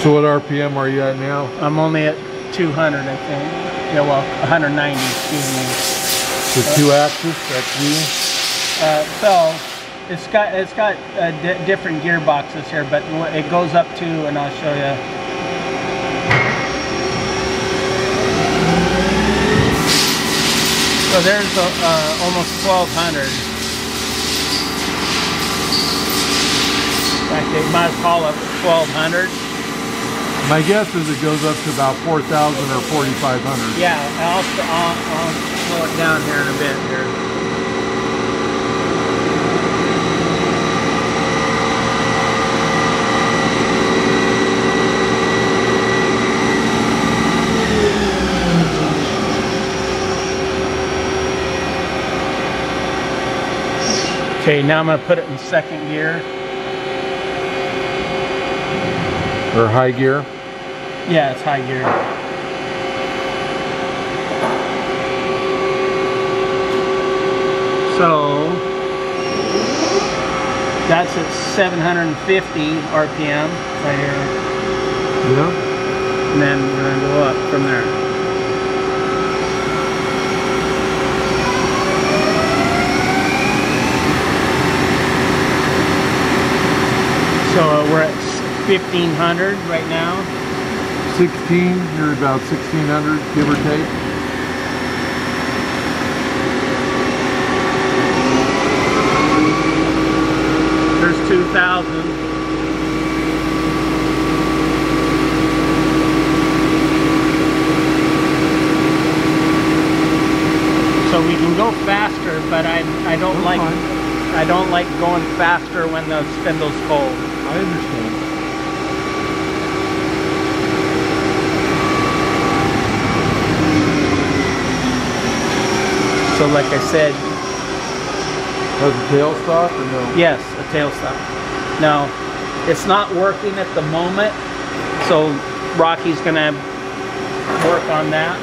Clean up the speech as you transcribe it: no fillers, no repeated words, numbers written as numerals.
So what RPM are you at now? I'm only at 200, I think. Yeah, well, 190, excuse me. The 2-axis XV? So it's got different gearboxes here, but it goes up to, and I'll show you. So there's almost 1200. In fact, they might call it 1200. My guess is it goes up to about 4,000 or 4,500. Yeah, I'll slow it down here in a bit here. Okay, now I'm going to put it in second gear. Or high gear? Yeah, it's high gear. So that's at 750 RPM right here. Yeah. And then we're going to go up from there. So we're at 1500 right now. 16, you're about 1600, give or take. There's 2000. So we can go faster, but I don't like going faster when the spindle's cold. I understand. So like I said, Has a tail stop or no? yes, a tail stop. Now, it's not working at the moment, so Rocky's gonna work on that.